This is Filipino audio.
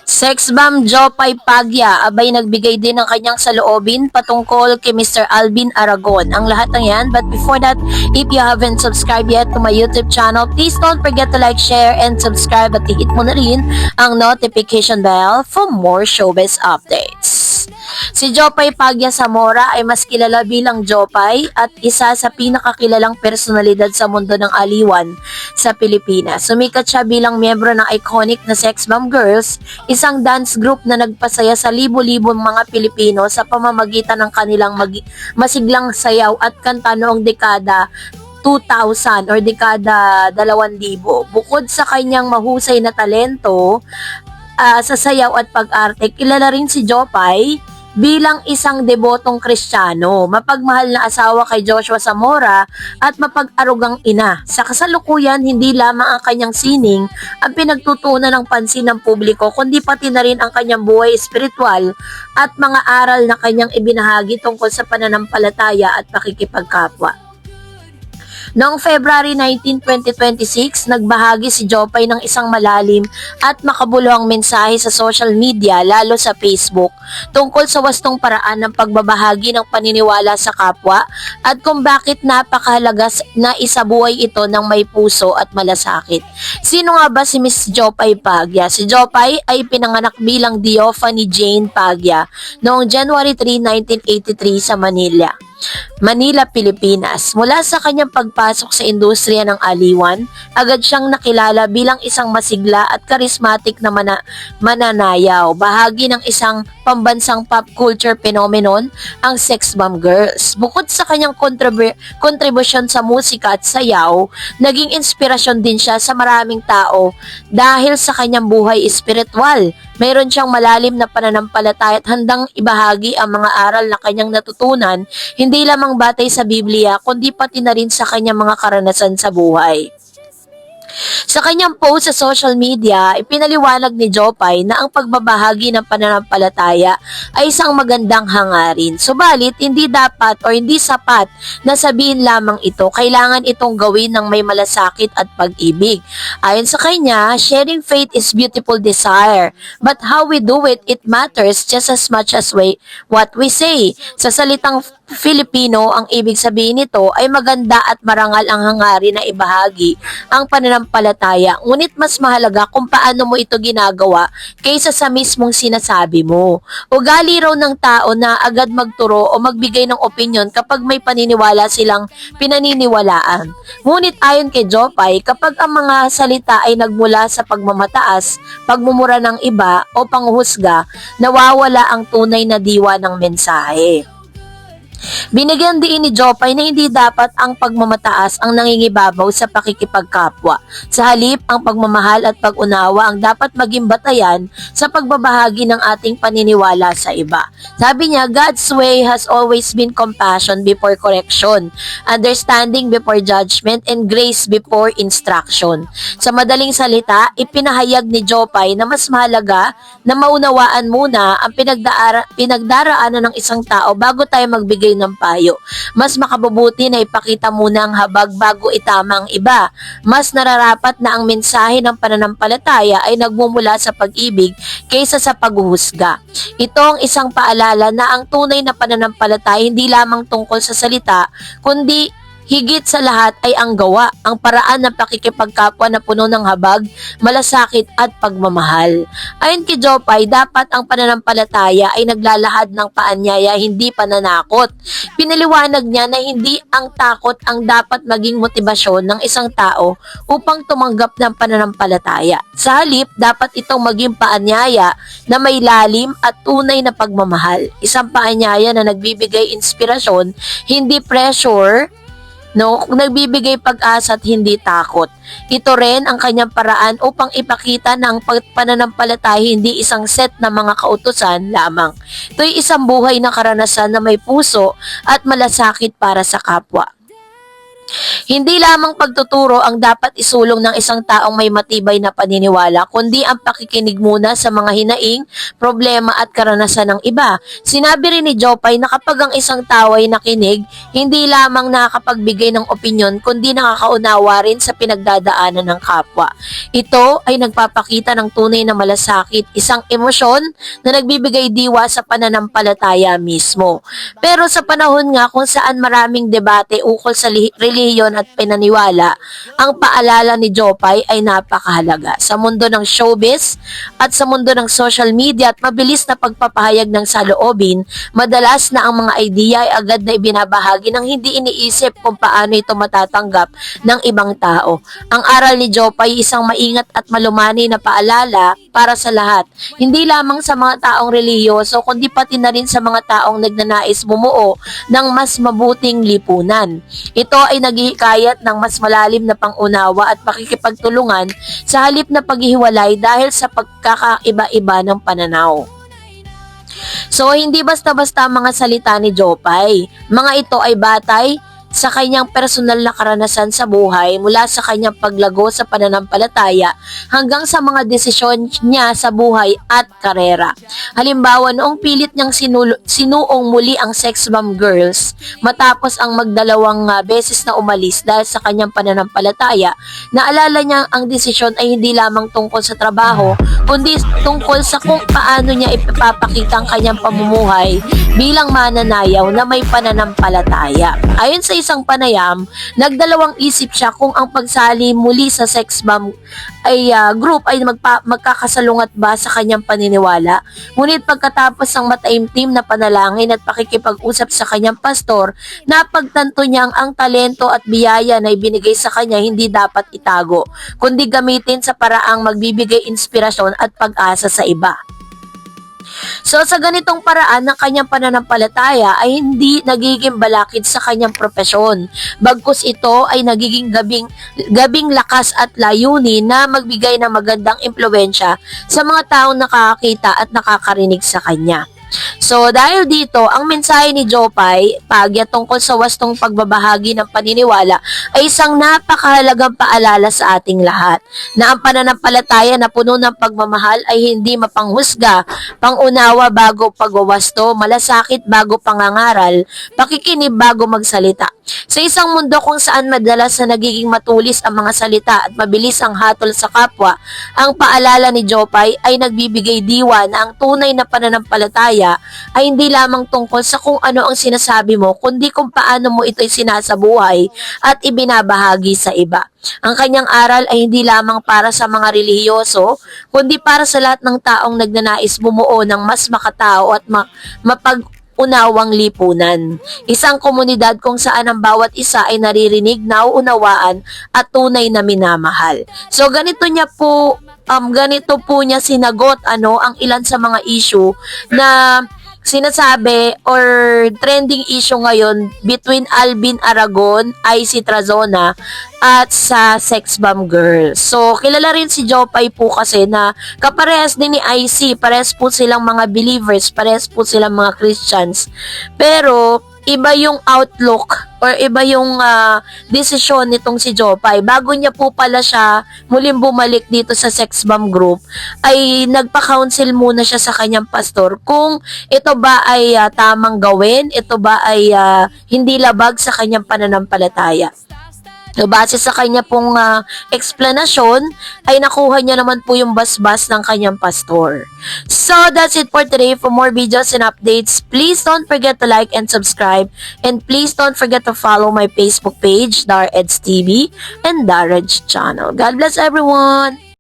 Sex bomb Jopay Pagya, abay nagbigay din ng kanyang saloobin patungkol kay Mr. Alvin Aragon. Ang lahat ng yan, but before that, if you haven't subscribed yet to my YouTube channel, please don't forget to like, share, and subscribe at hit mo na rin ang notification bell for more showbiz updates. Si Jopay Pagya Zamora ay mas kilala bilang Jopay at isa sa pinakakilalang personalidad sa mundo ng aliwan sa Pilipinas. Sumikat siya bilang miyembro ng iconic na Sex Bomb Girls, isang dance group na nagpasaya sa libo-libong mga Pilipino sa pamamagitan ng kanilang masiglang sayaw at kanta noong dekada 2000 or dekada 2000. Bukod sa kanyang mahusay na talento sa sayaw at pag-arte, kilala rin si Jopay bilang isang debotong Kristiyano, mapagmahal na asawa kay Joshua Zamora at mapag-arugang ina. Sa kasalukuyan, hindi lamang ang kanyang sining ang pinagtutunan ng pansin ng publiko, kundi pati na rin ang kanyang buhay espiritual at mga aral na kanyang ibinahagi tungkol sa pananampalataya at pakikipagkapwa. Noong February 19, 2026, nagbahagi si Jopay ng isang malalim at makabuluhang mensahe sa social media, lalo sa Facebook, tungkol sa wastong paraan ng pagbabahagi ng paniniwala sa kapwa at kung bakit napakahalaga na isabuhay ito ng may puso at malasakit. Sino nga ba si Miss Jopay Pagya? Si Jopay ay pinanganak bilang Diofany Jane Pagya noong January 3, 1983 sa Manila, Pilipinas. Mula sa kanyang pagpasok sa industriya ng aliwan, agad siyang nakilala bilang isang masigla at charismatic na mananayaw. Bahagi ng isang pambansang pop culture phenomenon, ang Sex Bomb Girls. Bukod sa kanyang kontribusyon sa musika at sayaw, naging inspirasyon din siya sa maraming tao dahil sa kanyang buhay espiritual. Mayroon siyang malalim na pananampalataya at handang ibahagi ang mga aral na kanyang natutunan, hindi lamang batay sa Biblia, kundi pati na rin sa kanyang mga karanasan sa buhay. Sa kanyang post sa social media, ipinaliwanag ni Jopay na ang pagbabahagi ng pananampalataya ay isang magandang hangarin. Subalit, hindi dapat o hindi sapat na sabihin lamang ito. Kailangan itong gawin ng may malasakit at pag-ibig. Ayon sa kanya, sharing faith is beautiful desire, but how we do it, it matters just as much as what we say. Sa salitang Filipino, ang ibig sabihin nito ay maganda at marangal ang hangarin na ibahagi ang pananampalataya, ngunit mas mahalaga kung paano mo ito ginagawa kaysa sa mismong sinasabi mo. Ugali raw ng tao na agad magturo o magbigay ng opinyon kapag may paniniwala silang pinaniniwalaan. Ngunit ayon kay Jopay, kapag ang mga salita ay nagmula sa pagmamataas, pagmumura ng iba o panghuhusga, nawawala ang tunay na diwa ng mensahe. Binigyan din ni Jopay na hindi dapat ang pagmamataas ang nangingibabaw sa pakikipagkapwa. Sa halip, ang pagmamahal at pag-unawa ang dapat maging batayan sa pagbabahagi ng ating paniniwala sa iba. Sabi niya, God's way has always been compassion before correction, understanding before judgment, and grace before instruction. Sa madaling salita, ipinahayag ni Jopay na mas mahalaga na maunawaan muna ang pinagdaraanan ng isang tao bago tayo magbigay ng payo. Mas makabubuti na ipakita muna ang habag bago itama ang iba. Mas nararapat na ang mensahe ng pananampalataya ay nagmumula sa pag-ibig kaysa sa paghuhusga. Ito ang isang paalala na ang tunay na pananampalataya hindi lamang tungkol sa salita, kundi higit sa lahat ay ang gawa, ang paraan ng pakikipagkapwa na puno ng habag, malasakit at pagmamahal. Ayon kay Jopay, dapat ang pananampalataya ay naglalahad ng paanyaya, hindi pananakot. Pinaliwanag niya na hindi ang takot ang dapat maging motibasyon ng isang tao upang tumanggap ng pananampalataya. Sa halip, dapat itong maging paanyaya na may lalim at tunay na pagmamahal. Isang paanyaya na nagbibigay inspirasyon, hindi pressure, nagbibigay pag-asa at hindi takot. Ito rin ang kanyang paraan upang ipakita na ang pananampalataya hindi isang set na mga kautusan lamang. Ito'y isang buhay na karanasan na may puso at malasakit para sa kapwa. Hindi lamang pagtuturo ang dapat isulong ng isang taong may matibay na paniniwala, kundi ang pakikinig muna sa mga hinaing, problema at karanasan ng iba. Sinabi rin ni Jopay na kapag ang isang tao ay nakinig, hindi lamang nakakapagbigay ng opinyon, kundi nakakaunawa rin sa pinagdadaanan ng kapwa. Ito ay nagpapakita ng tunay na malasakit, isang emosyon na nagbibigay diwa sa pananampalataya mismo. Pero sa panahon nga kung saan maraming debate ukol sa relihiyon at pinaniwala, ang paalala ni Jopay ay napakahalaga. Sa mundo ng showbiz at sa mundo ng social media at mabilis na pagpapahayag ng saloobin, madalas na ang mga idea ay agad na ibinabahagi ng hindi iniisip kung paano ito matatanggap ng ibang tao. Ang aral ni Jopay isang maingat at malumani na paalala para sa lahat, hindi lamang sa mga taong relihiyoso kundi pati na rin sa mga taong nagnanais bumuo ng mas mabuting lipunan. Ito ay naghihikayat ng mas malalim na pangunawa at pakikipagtulungan sa halip na paghihiwalay dahil sa pagkakaiba-iba ng pananaw. So, hindi basta-basta ang mga salita ni Jopay. Mga ito ay batay sa kanyang personal na karanasan sa buhay mula sa kanyang paglago sa pananampalataya hanggang sa mga desisyon niya sa buhay at karera. Halimbawa, noong pilit niyang sinuong muli ang sex bomb girls matapos ang magdalawang beses na umalis dahil sa kanyang pananampalataya, naalala niya ang desisyon ay hindi lamang tungkol sa trabaho kundi tungkol sa kung paano niya ipapakita ang kanyang pamumuhay bilang mananayaw na may pananampalataya. Ayon sa isang panayam, nagdalawang isip siya kung ang pagsali muli sa sex bomb ay group ay magkakasalungat ba sa kanyang paniniwala. Ngunit pagkatapos ng mataimtim na panalangin at pakikipag-usap sa kanyang pastor, napagtanto niyang ang talento at biyaya na ibinigay sa kanya hindi dapat itago, kundi gamitin sa paraang magbibigay inspirasyon at pag-asa sa iba. So sa ganitong paraan ng kanyang pananampalataya ay hindi nagiging balakid sa kanyang propesyon. Bagkus ito ay nagiging gabing lakas at layunin na magbigay ng magandang impluwensya sa mga taong nakakakita at nakakarinig sa kanya. So dahil dito, ang mensahe ni Jopay Pagya tungkol sa wastong pagbabahagi ng paniniwala ay isang napakahalagang paalala sa ating lahat na ang pananampalataya na puno ng pagmamahal ay hindi mapanghusga, pangunawa bago pagwawasto, malasakit bago pangangaral, pakikinib bago magsalita. Sa isang mundo kung saan madalas na nagiging matulis ang mga salita at mabilis ang hatol sa kapwa, ang paalala ni Jopay ay nagbibigay diwa na ang tunay na pananampalataya ay hindi lamang tungkol sa kung ano ang sinasabi mo, kundi kung paano mo ito'y sinasabuhay at ibinabahagi sa iba. Ang kanyang aral ay hindi lamang para sa mga relihiyoso, kundi para sa lahat ng taong nagnanais bumuo ng mas makatao at unawang lipunan. Isang komunidad kung saan ang bawat isa ay naririnig, nauunawaan at tunay na minamahal. So ganito po niya sinagot ang ilan sa mga issue na sinasabi or trending issue ngayon between Alvin Aragon, IC Trazona at sa sex bomb girl. So, kilala rin si Jopay po kasi na kaparehas din ni IC, parehas po silang mga believers, parehas po silang mga Christians. Pero, iba yung outlook or iba yung desisyon nitong si Jopay. Bago niya po pala siya muling bumalik dito sa sex bomb group, ay nagpa-counsel muna siya sa kanyang pastor kung ito ba ay tamang gawin, ito ba ay hindi labag sa kanyang pananampalataya. So, base sa kanya pong explanation, ay nakuha niya naman po yung basbas ng kanyang pastor. So, that's it for today. For more videos and updates, please don't forget to like and subscribe. And please don't forget to follow my Facebook page, DarEds TV, and DarEds channel. God bless everyone!